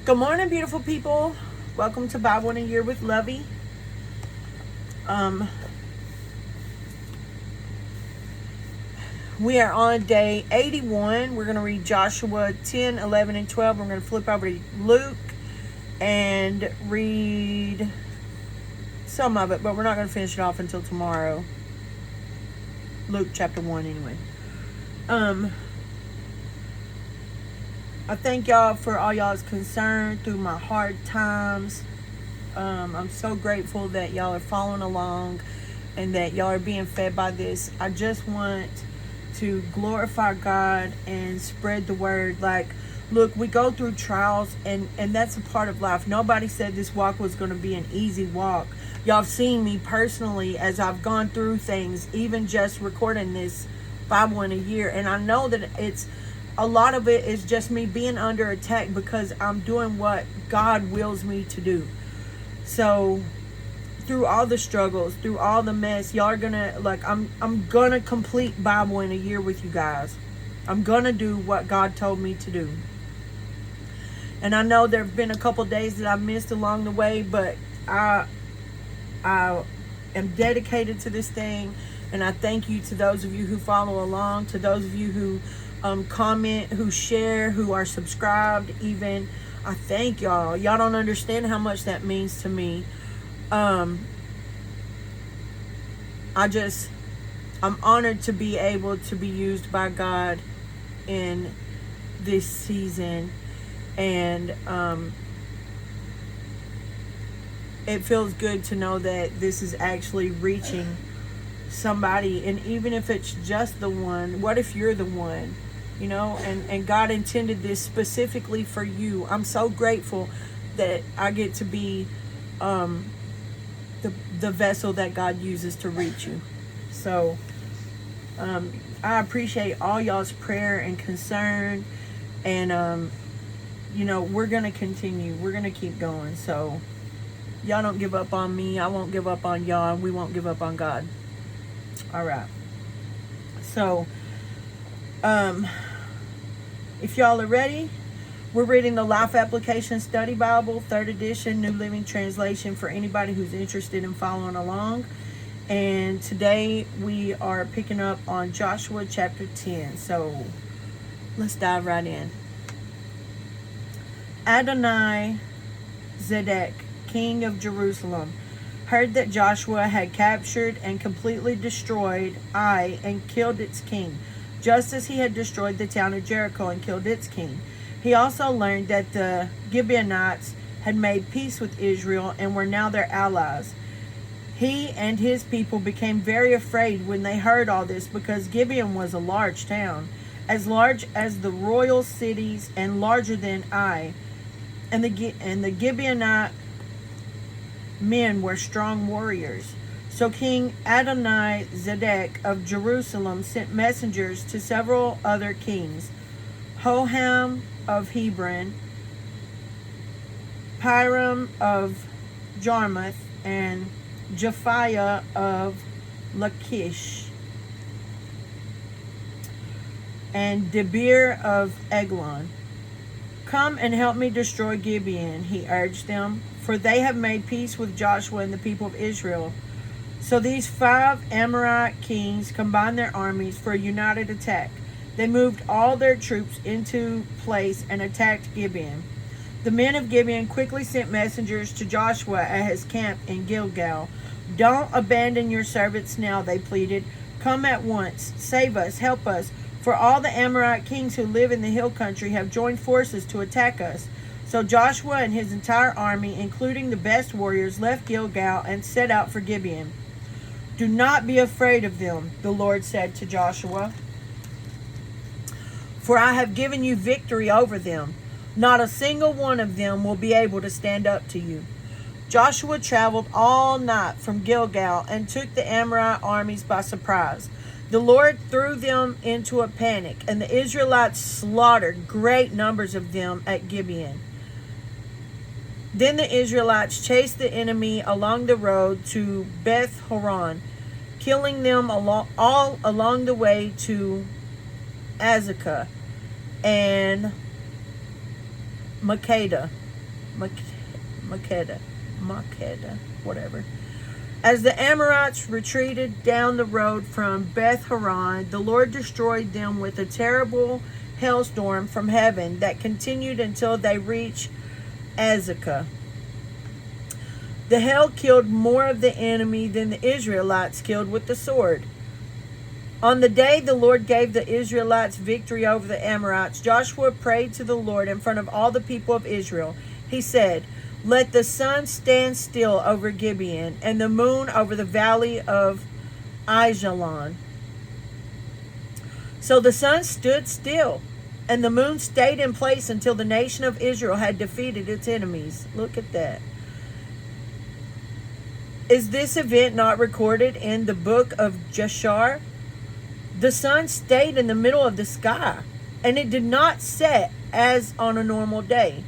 Good morning, beautiful people. Welcome to Bible in a Year with Lovie. We are on day 81. We're going to read Joshua 10, 11, and 12. We're going to flip over to Luke and read some of it, but we're not going to finish it off until tomorrow. Luke chapter 1 anyway. I thank y'all for all y'all's concern through my hard times. I'm so grateful that y'all are following along and that y'all are being fed by this. I just want to glorify God and spread the word. Like, look, we go through trials, and that's a part of life. Nobody said this walk was going to be an easy walk. Y'all have seen me personally as I've gone through things, even just recording this Bible in a Year. And I know that a lot of it is just me being under attack because I'm doing what God wills me to do. So through all the struggles, through all the mess, y'all are gonna, I'm gonna complete Bible in a Year with you guys. I'm gonna do what God told me to do. And I know there have been a couple days that I missed along the way, but I am dedicated to this thing. And I thank you to those of you who follow along, to those of you who comment, who share, who are subscribed even. I thank y'all. Y'all don't understand how much that means to me. I'm honored to be able to be used by God in this season. And it feels good to know that this is actually reaching somebody. And even if it's just the one, what if you're the one? You know, and God intended this specifically for you. I'm so grateful that I get to be the vessel that God uses to reach you. So I appreciate all y'all's prayer and concern. And we're gonna continue. We're gonna keep going. So y'all don't give up on me. I won't give up on y'all. We won't give up on God. All right. So if y'all are ready, we're reading the Life Application Study Bible, 3rd edition, New Living Translation, for anybody who's interested in following along. And today we are picking up on Joshua chapter 10. So let's dive right in. Adonai Zedek, king of Jerusalem, heard that Joshua had captured and completely destroyed Ai and killed its king, just as he had destroyed the town of Jericho and killed its king. He also learned that the Gibeonites had made peace with Israel and were now their allies. He and his people became very afraid when they heard all this, because Gibeon was a large town, as large as the royal cities and larger than Ai. And the Gibeonite men were strong warriors. So King Adonai Zedek of Jerusalem sent messengers to several other kings, Hoham of Hebron, Piram of Jarmuth, and Japhiah of Lachish, and Debir of Eglon. Come and help me destroy Gibeon, he urged them, for they have made peace with Joshua and the people of Israel. So these 5 Amorite kings combined their armies for a united attack. They moved all their troops into place and attacked Gibeon. The men of Gibeon quickly sent messengers to Joshua at his camp in Gilgal. Don't abandon your servants now, they pleaded. Come at once, save us, help us, for all the Amorite kings who live in the hill country have joined forces to attack us. So Joshua and his entire army, including the best warriors, left Gilgal and set out for Gibeon. Do not be afraid of them, the Lord said to Joshua, for I have given you victory over them. Not a single one of them will be able to stand up to you. Joshua traveled all night from Gilgal and took the Amorite armies by surprise. The Lord threw them into a panic, and the Israelites slaughtered great numbers of them at Gibeon. Then the Israelites chased the enemy along the road to Beth Horon, killing them all along the way to Azekah and Makkedah. Makeda, whatever. As the Amorites retreated down the road from Beth Horon, the Lord destroyed them with a terrible hailstorm from heaven that continued until they reached Azekah. The hail killed more of the enemy than the Israelites killed with the sword. On the day the Lord gave the Israelites victory over the Amorites, Joshua prayed to the Lord in front of all the people of Israel. He said, "Let the sun stand still over Gibeon and the moon over the valley of Ajalon." So the sun stood still, and the moon stayed in place until the nation of Israel had defeated its enemies. Look at that. Is this event not recorded in the book of Jashar? The sun stayed in the middle of the sky, and it did not set as on a normal day.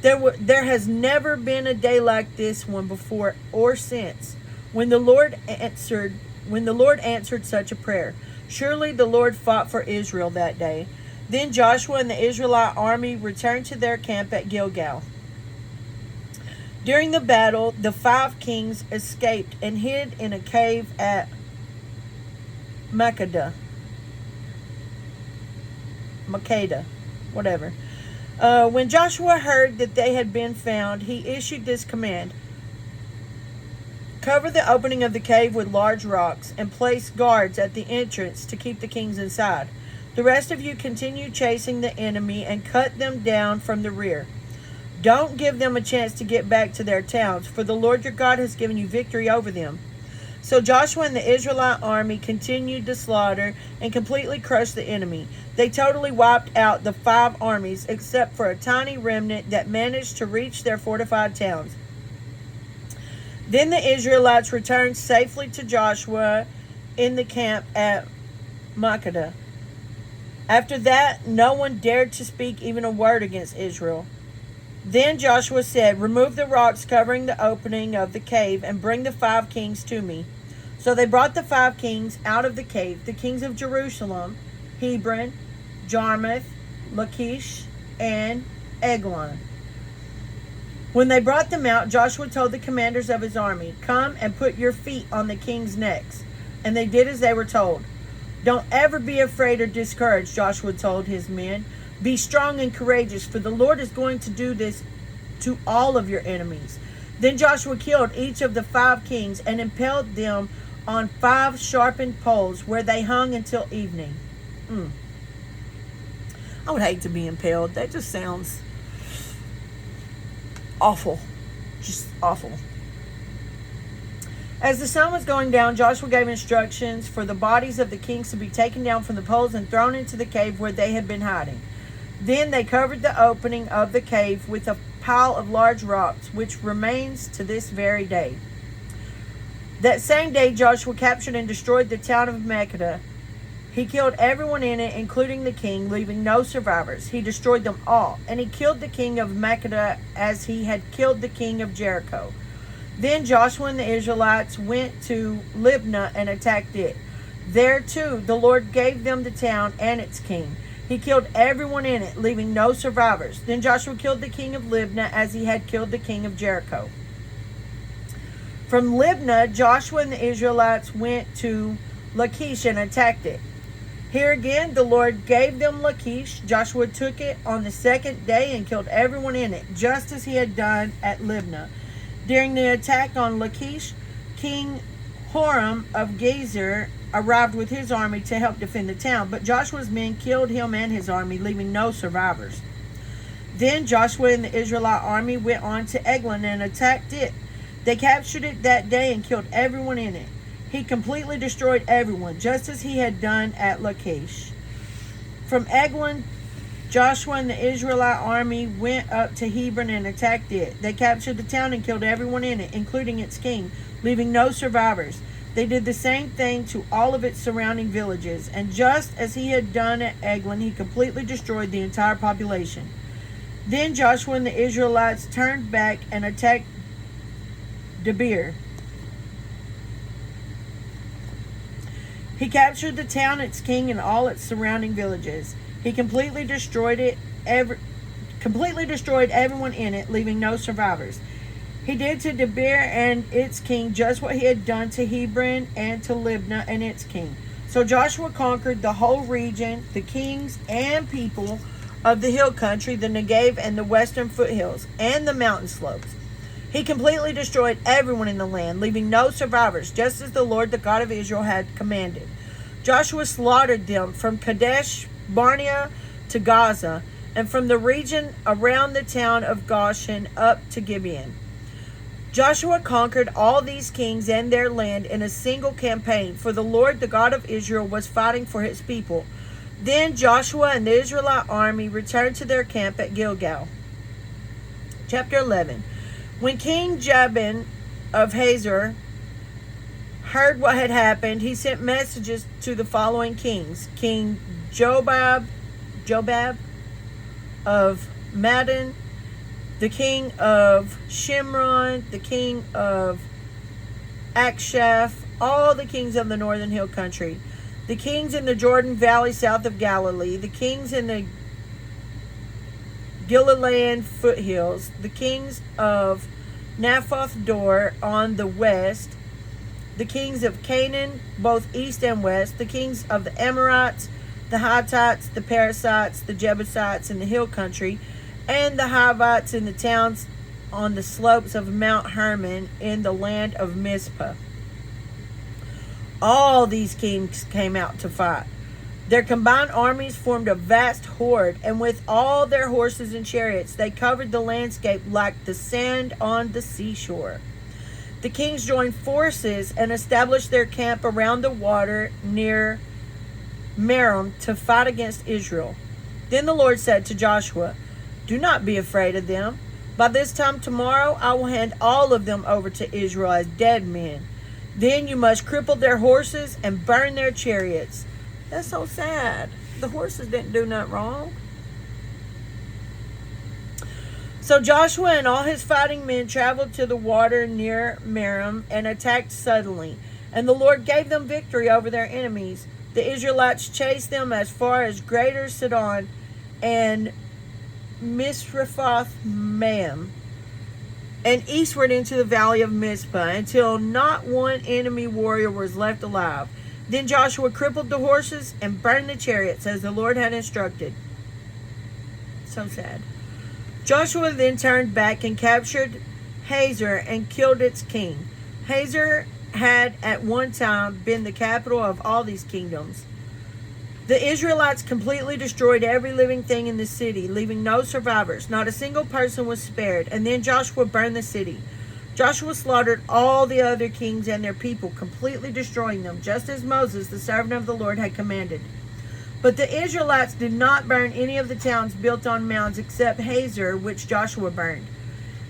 There has never been a day like this one before or since, when the Lord answered such a prayer. Surely the Lord fought for Israel that day. Then Joshua and the Israelite army returned to their camp at Gilgal. During the battle, the 5 kings escaped and hid in a cave at Makeda, whatever. When Joshua heard that they had been found, he issued this command: "Cover the opening of the cave with large rocks and place guards at the entrance to keep the kings inside. The rest of you continue chasing the enemy and cut them down from the rear. Don't give them a chance to get back to their towns, for the Lord your God has given you victory over them." So Joshua and the Israelite army continued to slaughter and completely crushed the enemy. They totally wiped out the 5 armies, except for a tiny remnant that managed to reach their fortified towns. Then the Israelites returned safely to Joshua in the camp at Makeda. After that, no one dared to speak even a word against Israel. Then Joshua said, "Remove the rocks covering the opening of the cave and bring the 5 kings to me." So they brought the 5 kings out of the cave, the kings of Jerusalem, Hebron, Jarmuth, Lachish, and Eglon. When they brought them out, Joshua told the commanders of his army, "Come and put your feet on the kings' necks." And they did as they were told. "Don't ever be afraid or discouraged," Joshua told his men. "Be strong and courageous, for the Lord is going to do this to all of your enemies." Then Joshua killed each of the 5 kings and impaled them on 5 sharpened poles, where they hung until evening. I would hate to be impaled. That just sounds awful. Just awful. As the sun was going down, Joshua gave instructions for the bodies of the kings to be taken down from the poles and thrown into the cave where they had been hiding. Then they covered the opening of the cave with a pile of large rocks, which remains to this very day. That same day, Joshua captured and destroyed the town of Makeda. He killed everyone in it, including the king, leaving no survivors. He destroyed them all, and he killed the king of Makeda as he had killed the king of Jericho. Then Joshua and the Israelites went to Libnah and attacked it. There, too, the Lord gave them the town and its king. He killed everyone in it, leaving no survivors. Then Joshua killed the king of Libnah as he had killed the king of Jericho. From Libnah, Joshua and the Israelites went to Lachish and attacked it. Here again, the Lord gave them Lachish. Joshua took it on the 2nd day and killed everyone in it, just as he had done at Libnah. During the attack on Lachish, King Horam of Gezer arrived with his army to help defend the town, but Joshua's men killed him and his army, leaving no survivors. Then Joshua and the Israelite army went on to Eglon and attacked it. They captured it that day and killed everyone in it. He completely destroyed everyone, just as he had done at Lachish. From Eglon, Joshua and the Israelite army went up to Hebron and attacked it. They captured the town and killed everyone in it, including its king, leaving no survivors. They did the same thing to all of its surrounding villages, and just as he had done at Eglon, he completely destroyed the entire population. Then Joshua and the Israelites turned back and attacked Debir. He captured the town, its king, and all its surrounding villages. He completely destroyed completely destroyed everyone in it, leaving no survivors. He did to Debir and its king just what he had done to Hebron and to Libnah and its king. So Joshua conquered the whole region, the kings and people of the hill country, the Negev and the western foothills, and the mountain slopes. He completely destroyed everyone in the land, leaving no survivors, just as the Lord, the God of Israel, had commanded. Joshua slaughtered them from Kadesh Barnea to Gaza, and from the region around the town of Goshen up to Gibeon. Joshua conquered all these kings and their land in a single campaign, for the Lord, the God of Israel, was fighting for his people. Then Joshua and the Israelite army returned to their camp at Gilgal. Chapter 11. When King Jabin of Hazor heard what had happened, he sent messages to the following kings: King Jobab of Madon, the king of Shimron, the king of Akshaph, all the kings of the northern hill country, the kings in the Jordan Valley south of Galilee, the kings in the Galilean foothills, the kings of Naphoth Dor on the west, the kings of Canaan, both east and west, the kings of the Amorites, the Hittites, the Perizzites, the Jebusites in the hill country, and the Hivites in the towns on the slopes of Mount Hermon in the land of Mizpah. All these kings came out to fight. Their combined armies formed a vast horde, and with all their horses and chariots, they covered the landscape like the sand on the seashore. The kings joined forces and established their camp around the water near Merom to fight against Israel. Then the Lord said to Joshua, "Do not be afraid of them. By this time tomorrow I will hand all of them over to Israel as dead men. Then you must cripple their horses and burn their chariots." That's so sad. The horses didn't do nothing wrong. So Joshua and all his fighting men traveled to the water near Merom and attacked suddenly. And the Lord gave them victory over their enemies. The Israelites chased them as far as Greater Sidon and Misrephoth-Maim, and eastward into the valley of Mizpah, until not one enemy warrior was left alive. Then Joshua crippled the horses and burned the chariots as the Lord had instructed. So sad. Joshua then turned back and captured Hazor and killed its king. Hazor had at one time been the capital of all these kingdoms. The Israelites completely destroyed every living thing in the city, leaving no survivors. Not a single person was spared. And then Joshua burned the city. Joshua slaughtered all the other kings and their people, completely destroying them, just as Moses, the servant of the Lord, had commanded. But the Israelites did not burn any of the towns built on mounds except Hazor, which Joshua burned.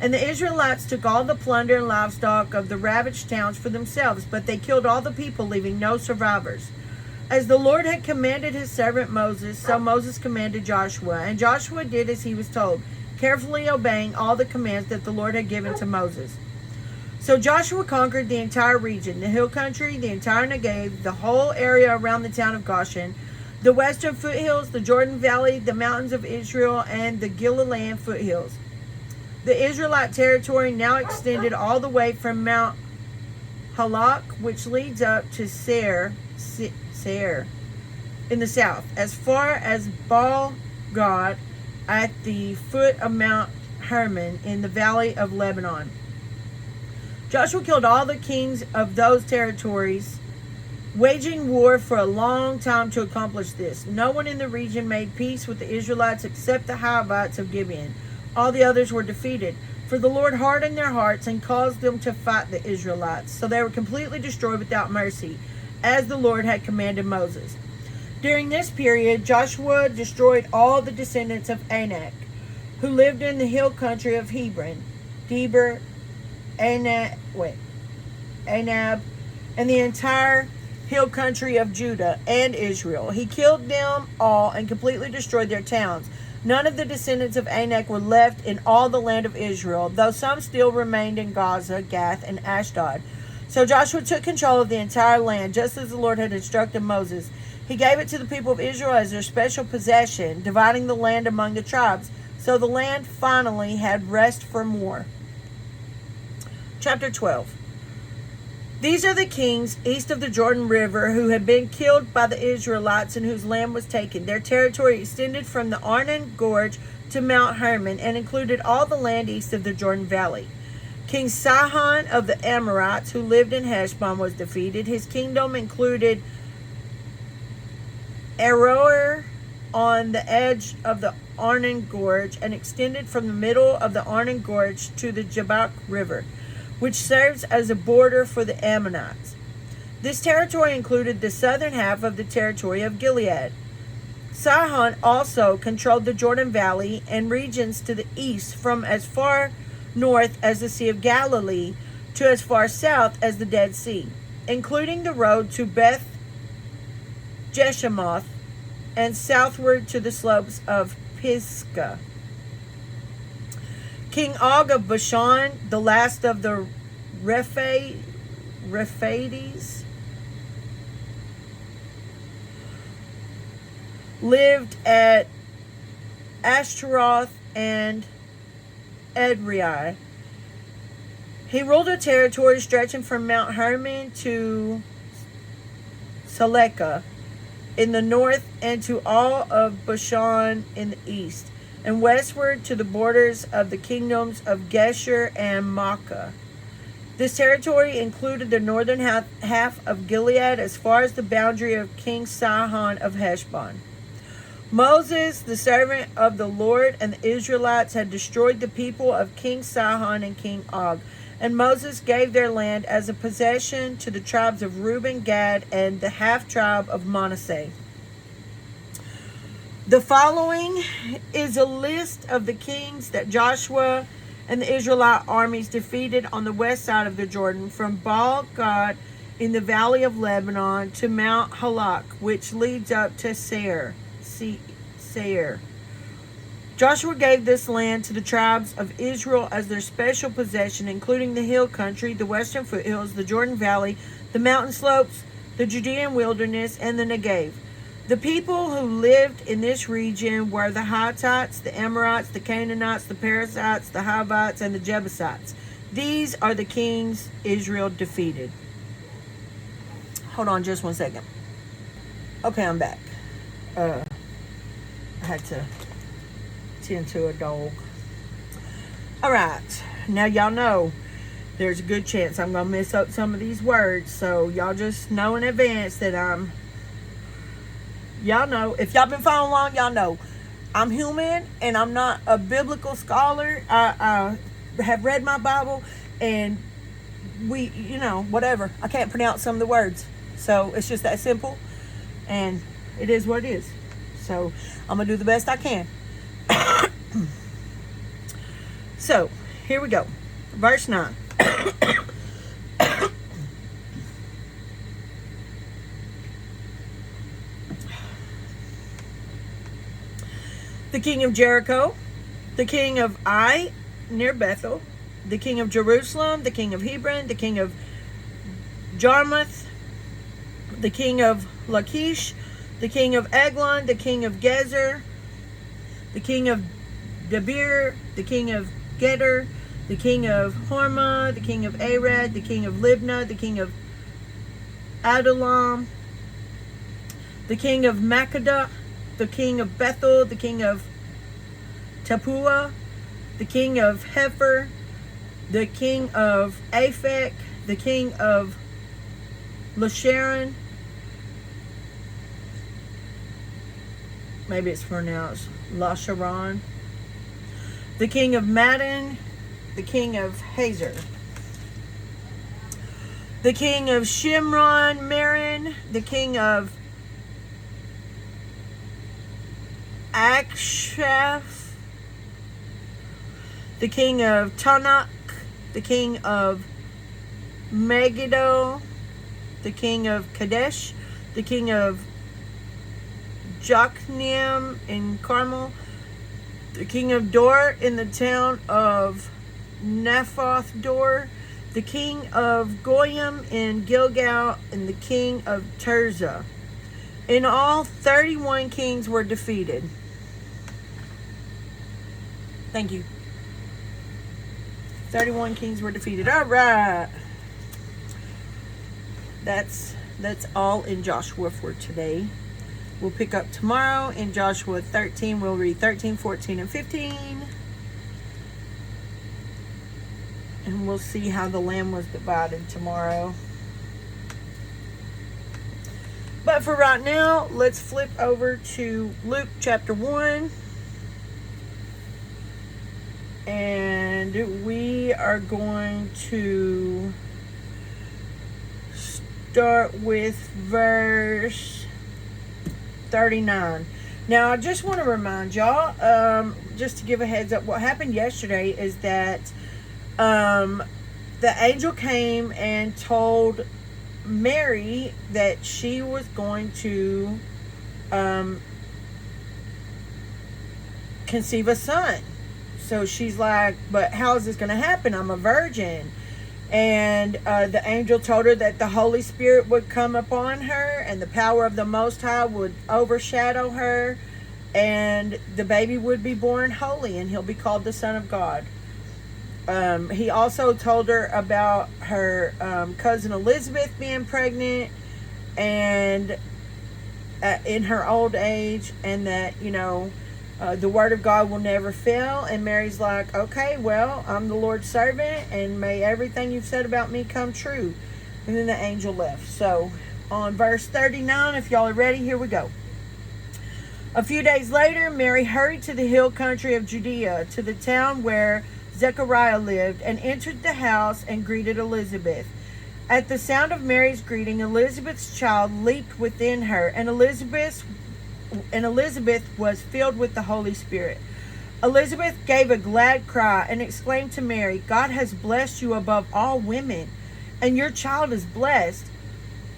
And the Israelites took all the plunder and livestock of the ravaged towns for themselves, but they killed all the people, leaving no survivors. As the Lord had commanded his servant Moses, so Moses commanded Joshua, and Joshua did as he was told, carefully obeying all the commands that the Lord had given to Moses. So Joshua conquered the entire region, the hill country, the entire Negev, the whole area around the town of Goshen, the western foothills, the Jordan Valley, the mountains of Israel, and the Galilean foothills. The Israelite territory now extended all the way from Mount Halak, which leads up to Seir in the south, as far as Baal Gad at the foot of Mount Hermon in the valley of Lebanon. Joshua killed all the kings of those territories, waging war for a long time to accomplish this. No one in the region made peace with the Israelites except the Hivites of Gibeon. All the others were defeated, for the Lord hardened their hearts and caused them to fight the Israelites. So they were completely destroyed without mercy, as the Lord had commanded Moses. During this period, Joshua destroyed all the descendants of Anak, who lived in the hill country of Hebron, Deber, Anab, and the entire hill country of Judah and Israel. He killed them all and completely destroyed their towns. None of the descendants of Anak were left in all the land of Israel, though some still remained in Gaza, Gath, and Ashdod. So Joshua took control of the entire land, just as the Lord had instructed Moses. He gave it to the people of Israel as their special possession, dividing the land among the tribes, So the land finally had rest from war. Chapter 12. These are the kings east of the Jordan River who had been killed by the Israelites and whose land was taken. Their territory extended from the Arnon Gorge to Mount Hermon and included all the land east of the Jordan Valley. King Sihon of the Amorites, who lived in Heshbon, was defeated. His kingdom included Aroer on the edge of the Arnon Gorge and extended from the middle of the Arnon Gorge to the Jabbok River, which serves as a border for the Ammonites. This territory included the southern half of the territory of Gilead. Sihon also controlled the Jordan Valley and regions to the east from as far north as the Sea of Galilee to as far south as the Dead Sea, including the road to Beth Jeshemoth and southward to the slopes of Pisgah. King Og of Bashan, the last of the Rephaites, lived at Ashtaroth and Edrei. He ruled a territory stretching from Mount Hermon to Salekah in the north and to all of Bashan in the east, and westward to the borders of the kingdoms of Geshur and Maacah. This territory included the northern half of Gilead as far as the boundary of King Sihon of Heshbon. Moses, the servant of the Lord, and the Israelites had destroyed the people of King Sihon and King Og, and Moses gave their land as a possession to the tribes of Reuben, Gad, and the half-tribe of Manasseh. The following is a list of the kings that Joshua and the Israelite armies defeated on the west side of the Jordan, from Baal Gad in the valley of Lebanon to Mount Halak, which leads up to Seir. Joshua gave this land to the tribes of Israel as their special possession, including the hill country, the western foothills, the Jordan Valley, the mountain slopes, the Judean wilderness, and the Negev. The people who lived in this region were the Hittites, the Amorites, the Canaanites, the Perizzites, the Hivites, and the Jebusites. These are the kings Israel defeated. Hold on just one second. Okay, I'm back. I had to tend to a dog. All right, now y'all know there's a good chance I'm gonna mess up some of these words, so y'all just know in advance that y'all know, if y'all been following along, y'all know I'm human and I'm not a biblical scholar. I have read my Bible, and whatever, I can't pronounce some of the words, so it's just that simple, and it is what it is. So I'm gonna do the best I can. So here we go. Verse 9. The king of Jericho, the king of Ai near Bethel, the king of Jerusalem, the king of Hebron, the king of Jarmuth, the king of Lachish, the king of Eglon, the king of Gezer, the king of Debir, the king of Geder, the king of Hormah, the king of Arad, the king of Libnah, the king of Adullam, the king of Makkedah, the king of Bethel, the king of Tappuah, the king of Hepher, the king of Aphek, the king of Lasharon, maybe it's pronounced Lasharon, the king of Madden, the king of Hazor, the king of Shimron Meron, the king of Akshaph, the king of Tanakh, the king of Megiddo, the king of Kadesh, the king of Jokneam in Carmel, the king of Dor in the town of Naphoth Dor, the king of Goyim in Gilgal, and the king of Tirzah. In all, 31 kings were defeated. Thank you. 31 kings were defeated. All right. That's all in Joshua for today. We'll pick up tomorrow in Joshua 13. We'll read 13, 14, and 15. And we'll see how the land was divided tomorrow. But for right now, let's flip over to Luke chapter 1. And we are going to start with verse 39. Now, I just want to remind y'all, just to give a heads up, what happened yesterday is that the angel came and told Mary that she was going to conceive a son. So she's like, but how is this going to happen? I'm a virgin. And the angel told her that the Holy Spirit would come upon her and the power of the Most High would overshadow her, and the baby would be born holy and he'll be called the Son of God. He also told her about her cousin Elizabeth being pregnant and in her old age, and that, the word of God will never fail. And Mary's like, okay, well, I'm the Lord's servant, and may everything you've said about me come true. And then the angel left. So on verse 39, if y'all are ready, here we go. A few days later, Mary hurried to the hill country of Judea, to the town where Zechariah lived, and entered the house and greeted Elizabeth. At the sound of Mary's greeting, Elizabeth's child leaped within her, and Elizabeth was filled with the Holy Spirit. Elizabeth gave a glad cry and exclaimed to Mary, God has blessed you above all women, and your child is blessed.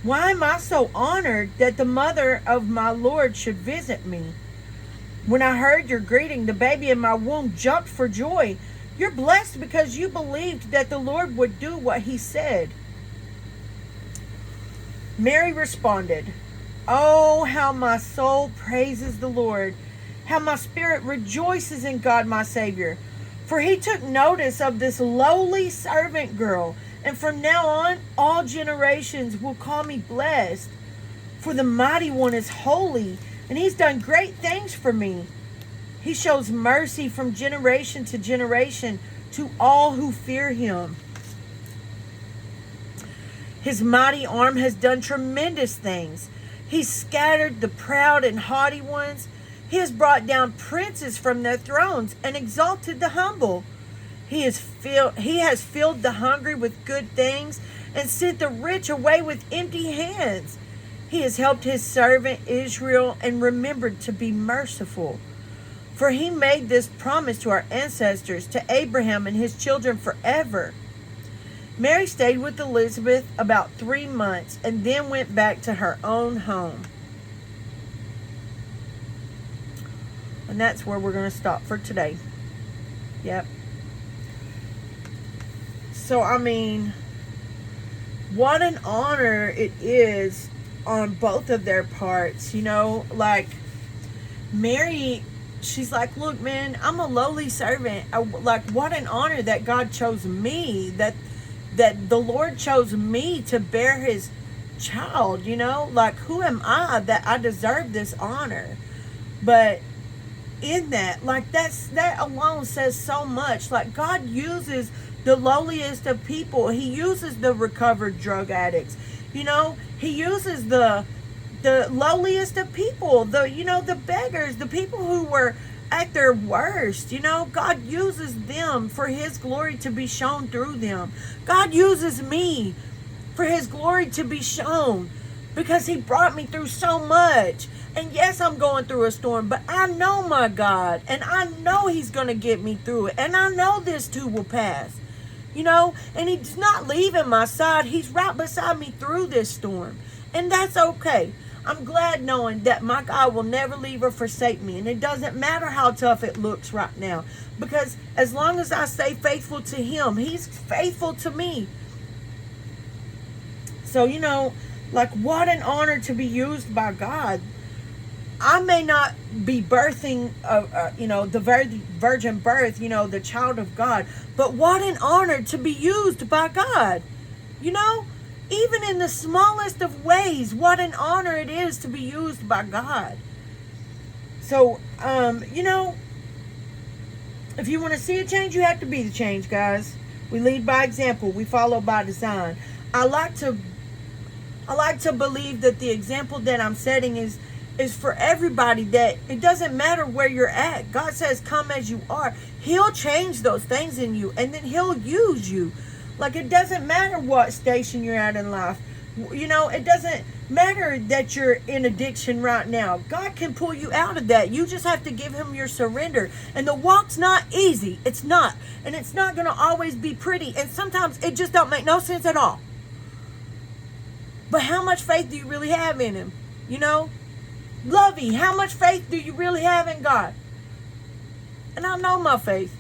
Why am I so honored that the mother of my Lord should visit me? When I heard your greeting, the baby in my womb jumped for joy. You're blessed because you believed that the Lord would do what he said. Mary responded, oh, how my soul praises the Lord, how my spirit rejoices in God my Savior. For he took notice of this lowly servant girl, and from now on all generations will call me blessed. For the Mighty One is holy, and he's done great things for me. He shows mercy from generation to generation to all who fear him. His mighty arm has done tremendous things. He scattered the proud and haughty ones. He has brought down princes from their thrones and exalted the humble. He has filled the hungry with good things and sent the rich away with empty hands. He has helped his servant Israel and remembered to be merciful. For he made this promise to our ancestors, to Abraham and his children forever. Mary stayed with Elizabeth about 3 months and then went back to her own home. And that's where we're going to stop for today. Yep. So, I mean, what an honor it is on both of their parts. You know, like, Mary, she's like, look, man, I'm a lowly servant. Like, what an honor that God chose me, that the Lord chose me to bear his child, you know? Like, who am I that I deserve this honor? But in that, like, that alone says so much. Like, God uses the lowliest of people. He uses the recovered drug addicts. You know, he uses the lowliest of people, the beggars, the people who were at their worst. You know, God uses them for his glory to be shown through them. God uses me for his glory to be shown, because he brought me through so much. And yes, I'm going through a storm, but I know my God, and I know he's going to get me through it. And I know this too will pass, you know, and he's not leaving my side. He's right beside me through this storm, and that's okay. I'm glad knowing that my God will never leave or forsake me. And it doesn't matter how tough it looks right now, because as long as I stay faithful to him, he's faithful to me. So, you know, like, what an honor to be used by God. I may not be birthing, the virgin birth, the child of God. But what an honor to be used by God. Even in the smallest of ways, what an honor it is to be used by God. So, if you want to see a change, you have to be the change, guys. We lead by example. We follow by design. I like to believe that the example that I'm setting is for everybody, that it doesn't matter where you're at. God says, come as you are. He'll change those things in you, and then he'll use you. Like, it doesn't matter what station you're at in life. It doesn't matter that you're in addiction right now. God can pull you out of that. You just have to give him your surrender. And the walk's not easy. It's not. And it's not going to always be pretty. And sometimes it just don't make no sense at all. But how much faith do you really have in him? Lovie, how much faith do you really have in God? And I know my faith.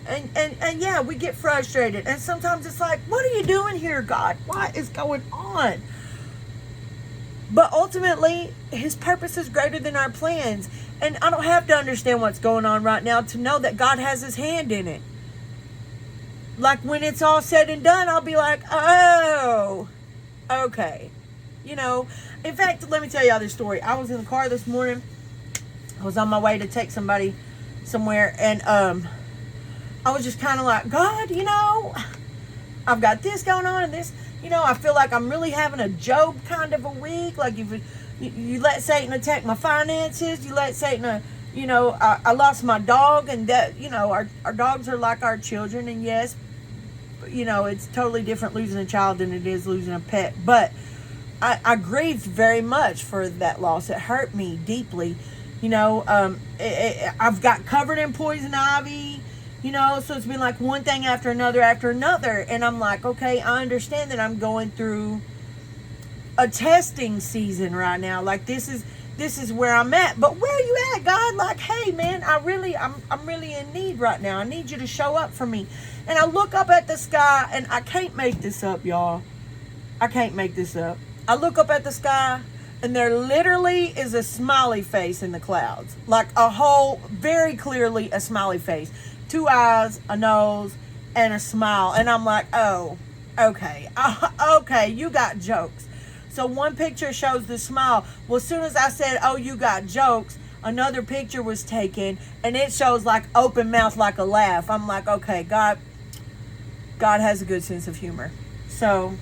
And yeah, we get frustrated. And sometimes it's like, what are you doing here, God? What is going on? But ultimately, his purpose is greater than our plans. And I don't have to understand what's going on right now to know that God has his hand in it. Like, when it's all said and done, I'll be like, oh, okay. In fact, let me tell y'all this story. I was in the car this morning. I was on my way to take somebody somewhere. And I was just kind of like, God, I've got this going on and this. I feel like I'm really having a Job kind of a week. Like, if you let Satan attack my finances, you let Satan, I lost my dog, and that, our dogs are like our children. And yes, it's totally different losing a child than it is losing a pet. But I grieved very much for that loss. It hurt me deeply. I've got covered in poison ivy. So it's been like one thing after another. And I'm like, okay, I understand that I'm going through a testing season right now. Like, this is where I'm at. But where are you at, God? Like, hey, man, I'm really in need right now. I need you to show up for me. And I look up at the sky, and I can't make this up, y'all. I can't make this up. I look up at the sky, and there literally is a smiley face in the clouds. Like, very clearly a smiley face. 2 eyes, a nose, and a smile. And I'm like, oh, okay. Okay, you got jokes. So one picture shows the smile. Well, as soon as I said, oh, you got jokes, another picture was taken, and it shows like open mouth, like a laugh. I'm like, okay, God has a good sense of humor. So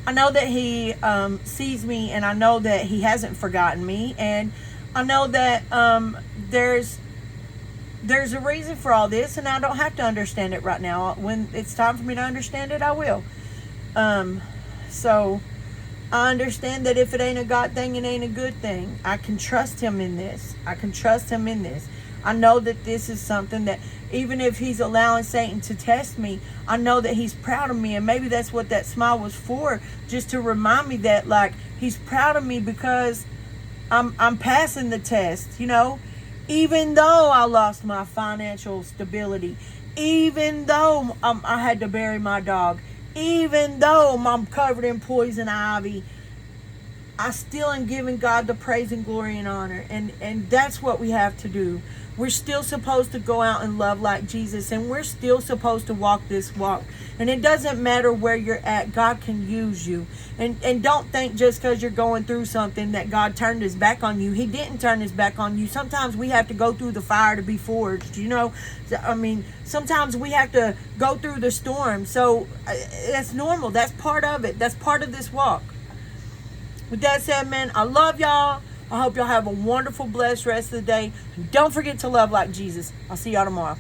I know that he sees me, and I know that he hasn't forgotten me. And I know that there's a reason for all this, and I don't have to understand it right now. When it's time for me to understand it, I will. So I understand that if it ain't a God thing, it ain't a good thing. I can trust him in this. I know that this is something that, even if he's allowing Satan to test me, I know that he's proud of me. And maybe that's what that smile was for, just to remind me that, like, he's proud of me because I'm passing the test, Even though I lost my financial stability, even though I had to bury my dog, even though I'm covered in poison ivy, I still am giving God the praise and glory and honor. And that's what we have to do. We're still supposed to go out and love like Jesus, and we're still supposed to walk this walk. And it doesn't matter where you're at, God can use you. And don't think just because you're going through something that God turned his back on you. He didn't turn his back on you. Sometimes we have to go through the fire to be forged, sometimes we have to go through the storm. So that's normal. That's part of it. That's part of this walk. With that said, man, I love y'all. I hope y'all have a wonderful, blessed rest of the day. And don't forget to love like Jesus. I'll see y'all tomorrow.